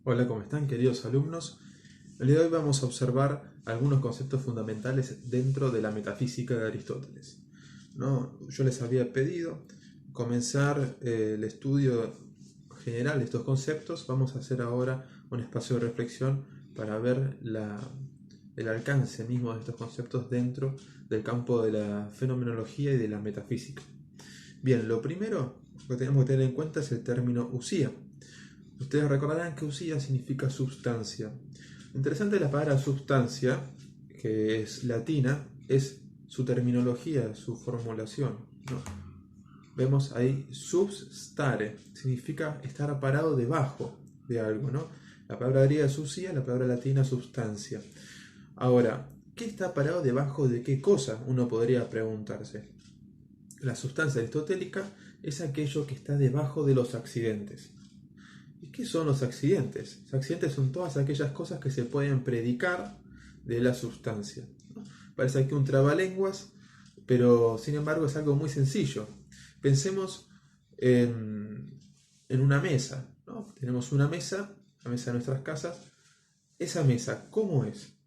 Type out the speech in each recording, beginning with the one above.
Hola, ¿cómo están, queridos alumnos? El día de hoy vamos a observar algunos conceptos fundamentales dentro de la metafísica de Aristóteles, ¿no? Yo les había pedido comenzar el estudio general de estos conceptos. Vamos a hacer ahora un espacio de reflexión para ver el alcance mismo de estos conceptos dentro del campo de la fenomenología y de la metafísica. Bien, lo primero que tenemos que tener en cuenta es el término usía. Ustedes recordarán que usía significa sustancia. Interesante la palabra sustancia, que es latina, es su terminología, su formulación, ¿no? Vemos ahí substare, significa estar parado debajo de algo, ¿no? La palabra griega es usía, la palabra latina sustancia. Ahora, ¿qué está parado debajo de qué cosa? Uno podría preguntarse. La sustancia aristotélica es aquello que está debajo de los accidentes. ¿Y qué son los accidentes? Los accidentes son todas aquellas cosas que se pueden predicar de la sustancia, ¿no? Parece aquí un trabalenguas, pero sin embargo es algo muy sencillo. Pensemos en una mesa, ¿no? Tenemos una mesa, la mesa de nuestras casas. Esa mesa, ¿cómo es?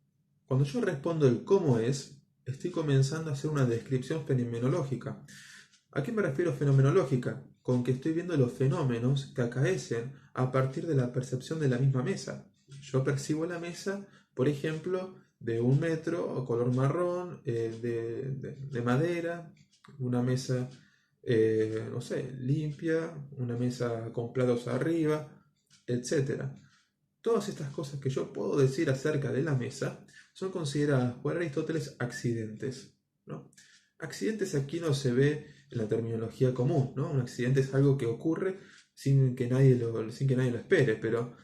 Cuando yo respondo el cómo es, estoy comenzando a hacer una descripción fenomenológica. ¿A qué me refiero fenomenológica? Con que estoy viendo los fenómenos que acaecen a partir de la percepción de la misma mesa. Yo percibo la mesa, por ejemplo, de 1 metro, o color marrón, de madera, una mesa, no sé, limpia, una mesa con platos arriba, etc. Todas estas cosas que yo puedo decir acerca de la mesa son consideradas por Aristóteles accidentes, ¿no? Accidentes aquí no se ve en la terminología común, ¿no? Un accidente es algo que ocurre sin que nadie lo espere, pero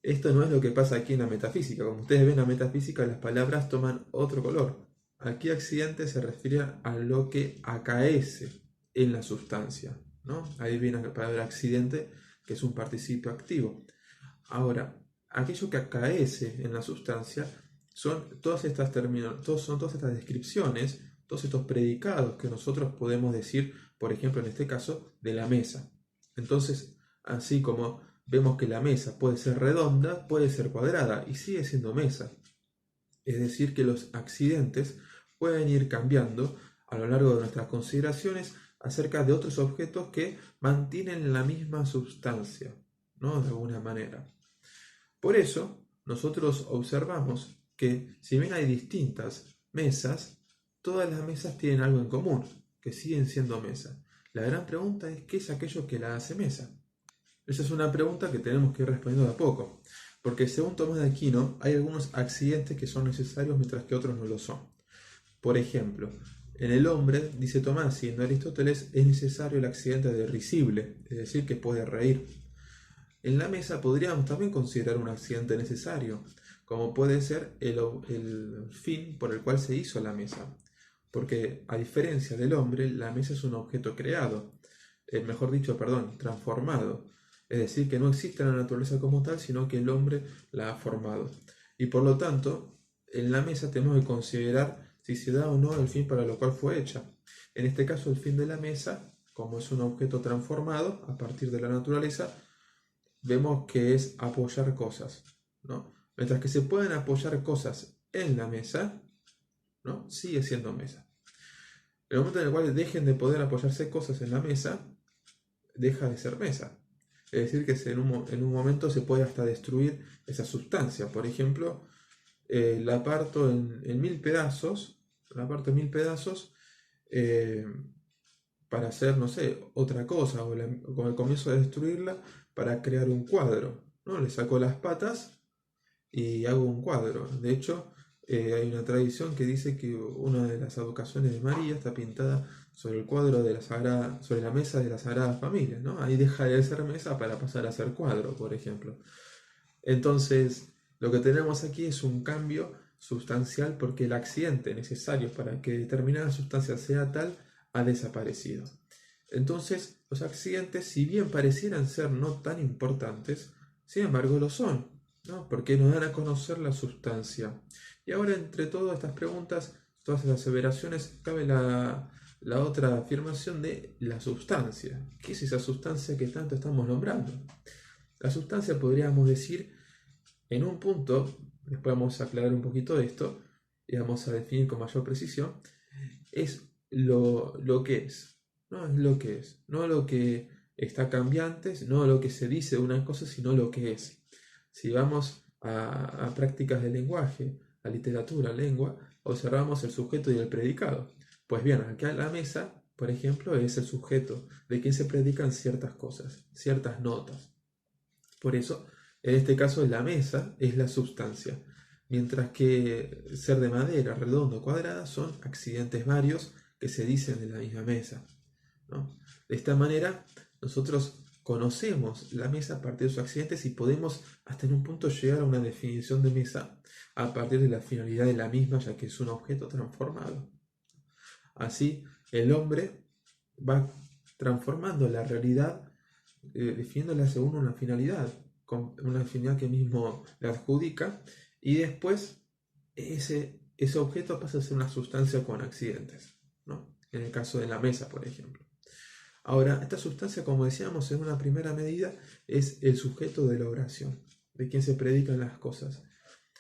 esto no es lo que pasa aquí en la metafísica. Como ustedes ven, en la metafísica las palabras toman otro color. Aquí accidente se refiere a lo que acaece en la sustancia, ¿no? Ahí viene la palabra accidente, que es un participio activo. Ahora, aquello que acaece en la sustancia son todas estas son todas estas descripciones, todos estos predicados que nosotros podemos decir, por ejemplo, en este caso, de la mesa. Entonces, así como vemos que la mesa puede ser redonda, puede ser cuadrada y sigue siendo mesa. Es decir, que los accidentes pueden ir cambiando a lo largo de nuestras consideraciones acerca de otros objetos que mantienen la misma sustancia, ¿no? De alguna manera. Por eso, nosotros observamos que si bien hay distintas mesas, todas las mesas tienen algo en común, que siguen siendo mesas. La gran pregunta es, ¿qué es aquello que la hace mesa? Esa es una pregunta que tenemos que ir respondiendo de a poco, porque según Tomás de Aquino, hay algunos accidentes que son necesarios mientras que otros no lo son. Por ejemplo, en el hombre, dice Tomás, siguiendo Aristóteles, es necesario el accidente de risible, es decir, que puede reír. En la mesa podríamos también considerar un accidente necesario, como puede ser el fin por el cual se hizo la mesa. Porque a diferencia del hombre, la mesa es un objeto creado, mejor dicho, perdón, transformado. Es decir, que no existe la naturaleza como tal, sino que el hombre la ha formado. Y por lo tanto, en la mesa tenemos que considerar si se da o no el fin para lo cual fue hecha. En este caso, el fin de la mesa, como es un objeto transformado a partir de la naturaleza, vemos que es apoyar cosas, ¿no? Mientras que se pueden apoyar cosas en la mesa, ¿no? Sigue siendo mesa. En el momento en el cual dejen de poder apoyarse cosas en la mesa, deja de ser mesa. Es decir, que en un momento se puede hasta destruir esa sustancia. Por ejemplo, la parto en 1000 pedazos, para hacer, no sé, otra cosa, o con el comienzo de destruirla para crear un cuadro, ¿no? Le saco las patas y hago un cuadro. De hecho, hay una tradición que dice que una de las advocaciones de María está pintada sobre el cuadro de la Sagrada, sobre la mesa de la Sagrada Familia, ¿no? Ahí deja de ser mesa para pasar a ser cuadro, por ejemplo. Entonces, lo que tenemos aquí es un cambio sustancial porque el accidente necesario para que determinada sustancia sea tal ha desaparecido. Entonces, los accidentes, si bien parecieran ser no tan importantes, sin embargo lo son, ¿no? Porque nos dan a conocer la sustancia. Y ahora, entre todas estas preguntas, todas estas aseveraciones, cabe la otra afirmación de la sustancia. ¿Qué es esa sustancia que tanto estamos nombrando? La sustancia, podríamos decir, en un punto, después vamos a aclarar un poquito de esto y vamos a definir con mayor precisión, es lo que es, ¿no? Es lo que es, no lo que está cambiante, no lo que se dice de una cosa, sino lo que es. Si vamos a prácticas de lenguaje, a literatura, lengua, observamos el sujeto y el predicado. Pues bien, acá en la mesa, por ejemplo, es el sujeto de quien se predican ciertas cosas, ciertas notas. Por eso, en este caso, la mesa es la sustancia, mientras que ser de madera, redondo, cuadrada, son accidentes varios que se dicen de la misma mesa, ¿no? De esta manera, nosotros conocemos la mesa a partir de sus accidentes y podemos hasta en un punto llegar a una definición de mesa a partir de la finalidad de la misma, ya que es un objeto transformado. Así, el hombre va transformando la realidad, definiéndola según una finalidad, con una finalidad que mismo le adjudica, y después ese objeto pasa a ser una sustancia con accidentes, ¿no? En el caso de la mesa, por ejemplo. Ahora, esta sustancia, como decíamos, en una primera medida es el sujeto de la oración, de quien se predican las cosas.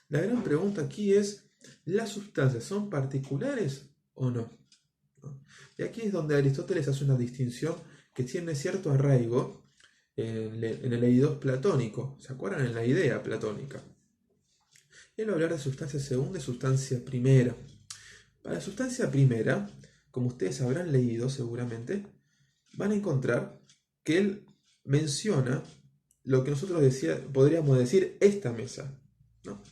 La gran pregunta aquí es, ¿las sustancias son particulares o no? Y aquí es donde Aristóteles hace una distinción que tiene cierto arraigo en el eidos platónico. ¿Se acuerdan? En la idea platónica. Él va a hablar de sustancia segunda y sustancia primera. Para la sustancia primera, como ustedes habrán leído seguramente, van a encontrar que él menciona lo que nosotros podríamos decir esta mesa, ¿no?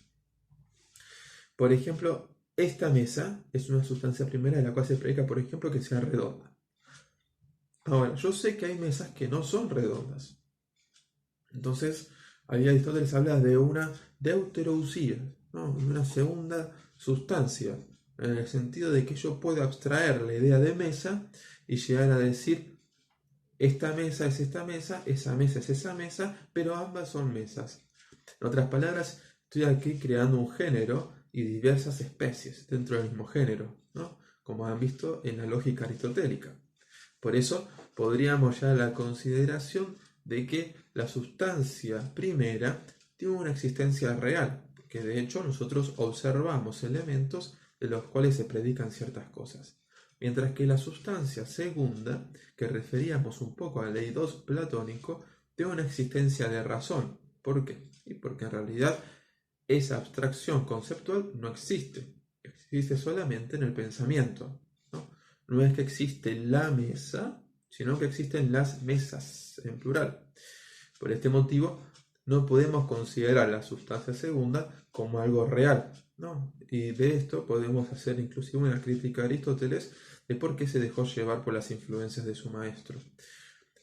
Por ejemplo, esta mesa es una sustancia primera de la cual se predica, por ejemplo, que sea redonda. Ahora, yo sé que hay mesas que no son redondas. Entonces, ahí Aristóteles habla de una deuterousía, ¿no? Una segunda sustancia, en el sentido de que yo puedo abstraer la idea de mesa y llegar a decir, esta mesa es esta mesa, esa mesa es esa mesa, pero ambas son mesas. En otras palabras, estoy aquí creando un género y diversas especies dentro del mismo género, ¿no? Como han visto en la lógica aristotélica. Por eso podríamos ya la consideración de que la sustancia primera tiene una existencia real, que de hecho nosotros observamos elementos de los cuales se predican ciertas cosas. Mientras que la sustancia segunda, que referíamos un poco al eidos platónico, tiene una existencia de razón. ¿Por qué? Y porque en realidad esa abstracción conceptual no existe, existe solamente en el pensamiento, ¿no? No es que existe la mesa, sino que existen las mesas en plural. Por este motivo, no podemos considerar la sustancia segunda como algo real, ¿no? Y de esto podemos hacer inclusive una crítica a Aristóteles de por qué se dejó llevar por las influencias de su maestro.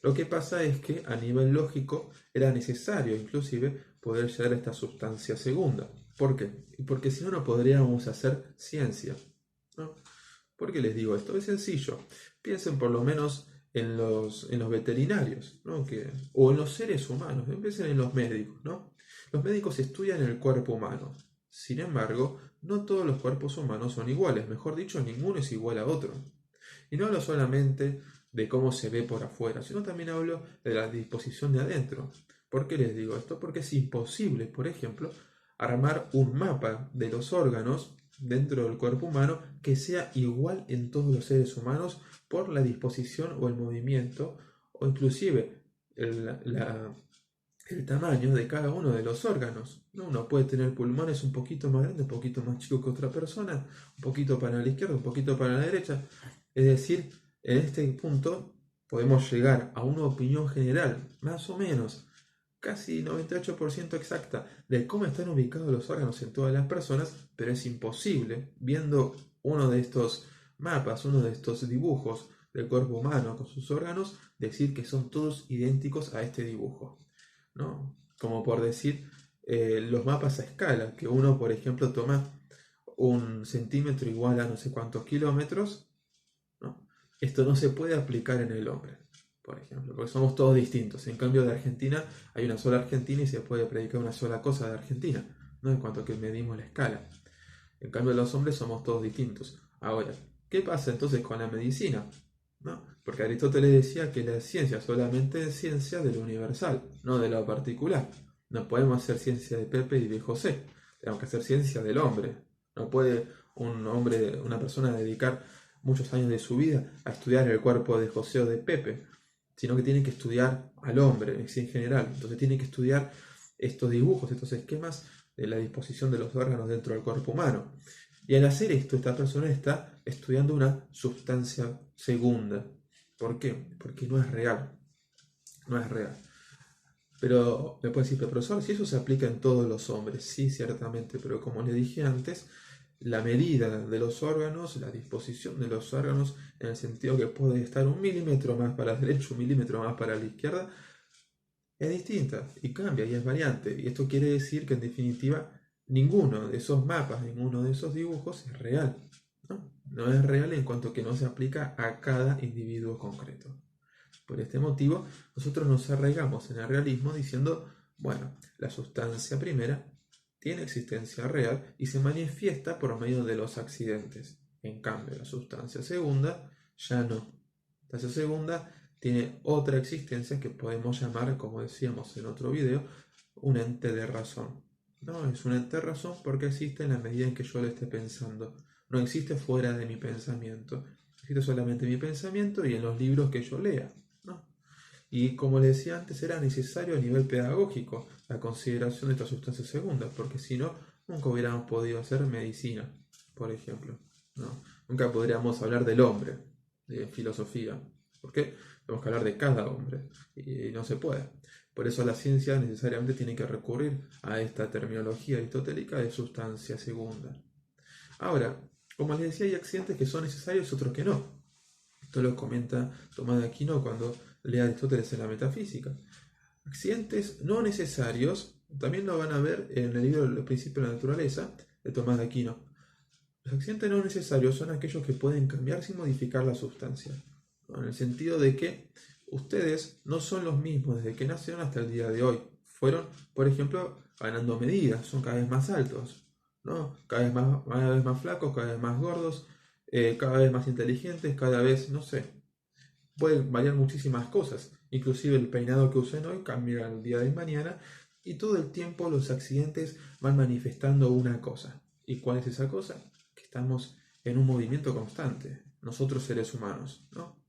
Lo que pasa es que a nivel lógico era necesario inclusive poder llegar a esta sustancia segunda. ¿Por qué? Porque si no, no podríamos hacer ciencia, ¿no? ¿Por qué les digo esto? Es sencillo. Piensen por lo menos en los veterinarios, ¿no? O en los seres humanos. Piensen en los médicos, ¿no? Los médicos estudian el cuerpo humano. Sin embargo, no todos los cuerpos humanos son iguales. Mejor dicho, ninguno es igual a otro. Y no hablo solamente de cómo se ve por afuera, sino también hablo de la disposición de adentro. ¿Por qué les digo esto? Porque es imposible, por ejemplo, armar un mapa de los órganos dentro del cuerpo humano que sea igual en todos los seres humanos por la disposición o el movimiento o inclusive el tamaño de cada uno de los órganos, ¿no? Uno puede tener pulmones un poquito más grandes, un poquito más chicos que otra persona, un poquito para la izquierda, un poquito para la derecha. Es decir, en este punto podemos llegar a una opinión general, más o menos, casi 98% exacta, de cómo están ubicados los órganos en todas las personas, pero es imposible, viendo uno de estos mapas, uno de estos dibujos del cuerpo humano con sus órganos, decir que son todos idénticos a este dibujo, ¿no? Como por decir, los mapas a escala, que uno, por ejemplo, toma un centímetro igual a no sé cuántos kilómetros, ¿no? Esto no se puede aplicar en el hombre, por ejemplo, porque somos todos distintos. En cambio, de Argentina hay una sola Argentina y se puede predicar una sola cosa de Argentina, ¿no? En cuanto a que medimos la escala. En cambio, los hombres somos todos distintos. Ahora, ¿qué pasa entonces con la medicina? ¿No? Porque Aristóteles decía que la ciencia solamente es ciencia de lo universal, no de lo particular. No podemos hacer ciencia de Pepe y de José, tenemos que hacer ciencia del hombre. No puede un hombre, una persona dedicar muchos años de su vida a estudiar el cuerpo de José o de Pepe, sino que tiene que estudiar al hombre en general. Entonces tiene que estudiar estos dibujos, estos esquemas de la disposición de los órganos dentro del cuerpo humano. Y al hacer esto, esta persona está estudiando una sustancia segunda. ¿Por qué? Porque no es real. No es real. Pero me puede decir, pero profesor, si eso se aplica en todos los hombres, sí, ciertamente, pero como le dije antes, la medida de los órganos, la disposición de los órganos, en el sentido que puede estar 1 milímetro más para la derecha, 1 milímetro más para la izquierda, es distinta y cambia y es variante. Y esto quiere decir que en definitiva ninguno de esos mapas, ninguno de esos dibujos es real. No es real en cuanto que no se aplica a cada individuo concreto. Por este motivo, nosotros nos arraigamos en el realismo diciendo, bueno, la sustancia primera tiene existencia real y se manifiesta por medio de los accidentes. En cambio, la sustancia segunda ya no. La sustancia segunda tiene otra existencia que podemos llamar, como decíamos en otro video, un ente de razón. No, es un ente de razón porque existe en la medida en que yo lo esté pensando. No existe fuera de mi pensamiento. Existe solamente mi pensamiento y en los libros que yo lea. ¿No? Y como les decía antes, era necesario a nivel pedagógico la consideración de esta sustancia segunda, porque si no, nunca hubiéramos podido hacer medicina, por ejemplo. ¿No? Nunca podríamos hablar del hombre, de filosofía. ¿Por qué? Tenemos que hablar de cada hombre y no se puede. Por eso la ciencia necesariamente tiene que recurrir a esta terminología aristotélica de sustancia segunda. Ahora, como les decía, hay accidentes que son necesarios y otros que no. Esto lo comenta Tomás de Aquino cuando lee a Aristóteles en la metafísica. Accidentes no necesarios, también lo van a ver en el libro Los Principios de la Naturaleza de Tomás de Aquino. Los accidentes no necesarios son aquellos que pueden cambiar sin modificar la sustancia, ¿no? En el sentido de que ustedes no son los mismos desde que nacieron hasta el día de hoy. Fueron, por ejemplo, ganando medidas, son cada vez más altos, ¿no? Cada vez más flacos, cada vez más gordos, cada vez más inteligentes, cada vez, no sé, pueden variar muchísimas cosas. Inclusive el peinado que usen hoy cambia el día de mañana y todo el tiempo los accidentes van manifestando una cosa. ¿Y cuál es esa cosa? Que estamos en un movimiento constante, nosotros seres humanos, ¿no?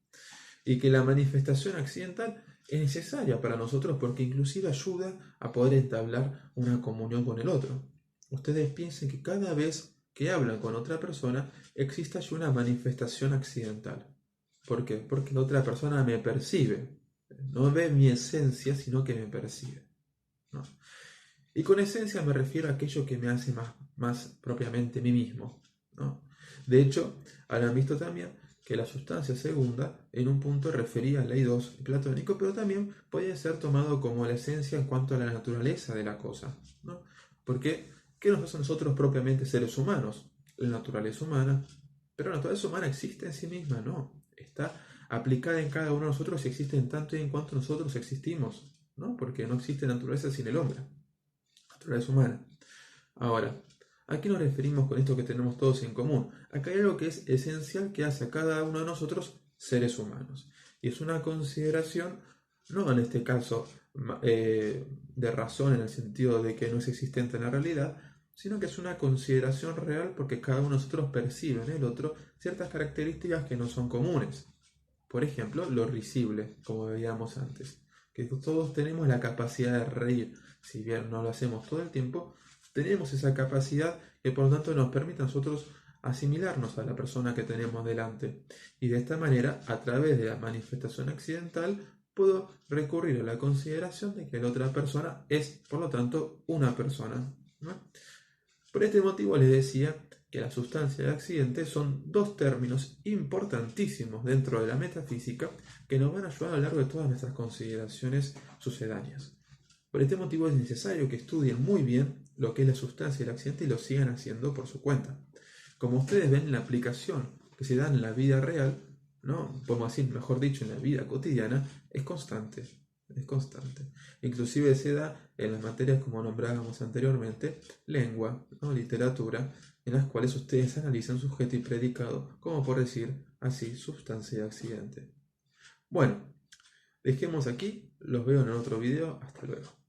Y que la manifestación accidental es necesaria para nosotros porque inclusive ayuda a poder entablar una comunión con el otro. Ustedes piensen que cada vez que hablan con otra persona existe allí una manifestación accidental. ¿Por qué? Porque la otra persona me percibe. No ve mi esencia, sino que me percibe, ¿no? Y con esencia me refiero a aquello que me hace más propiamente mí mismo, ¿no? De hecho, habrán visto también que la sustancia segunda en un punto refería a ley 2 platónico, pero también puede ser tomado como la esencia en cuanto a la naturaleza de la cosa, ¿no? Porque, ¿qué nos hace a nosotros propiamente seres humanos? La naturaleza humana. Pero la naturaleza humana existe en sí misma, ¿no? Está aplicada en cada uno de nosotros y existe en tanto y en cuanto nosotros existimos, ¿no? Porque no existe naturaleza sin el hombre. Naturaleza humana. Ahora, ¿a qué nos referimos con esto que tenemos todos en común? Acá hay algo que es esencial que hace a cada uno de nosotros seres humanos. Y es una consideración, no en este caso de razón en el sentido de que no es existente en la realidad, sino que es una consideración real porque cada uno de nosotros percibe en el otro ciertas características que no son comunes. Por ejemplo, lo risible, como veíamos antes, que todos tenemos la capacidad de reír, si bien no lo hacemos todo el tiempo, tenemos esa capacidad que por lo tanto nos permite a nosotros asimilarnos a la persona que tenemos delante. Y de esta manera, a través de la manifestación accidental, puedo recurrir a la consideración de que la otra persona es, por lo tanto, una persona, ¿no? Por este motivo les decía que la sustancia y el accidente son dos términos importantísimos dentro de la metafísica que nos van a ayudar a lo largo de todas nuestras consideraciones sucedáneas. Por este motivo es necesario que estudien muy bien lo que es la sustancia y el accidente y lo sigan haciendo por su cuenta. Como ustedes ven, la aplicación que se da en la vida real, ¿no? Podemos decir, mejor dicho, en la vida cotidiana, es constante. Es constante. Inclusive se da en las materias como nombrábamos anteriormente, lengua, ¿no? Literatura, en las cuales ustedes analizan sujeto y predicado, como por decir así, sustancia y accidente. Bueno, dejemos aquí, los veo en otro video, hasta luego.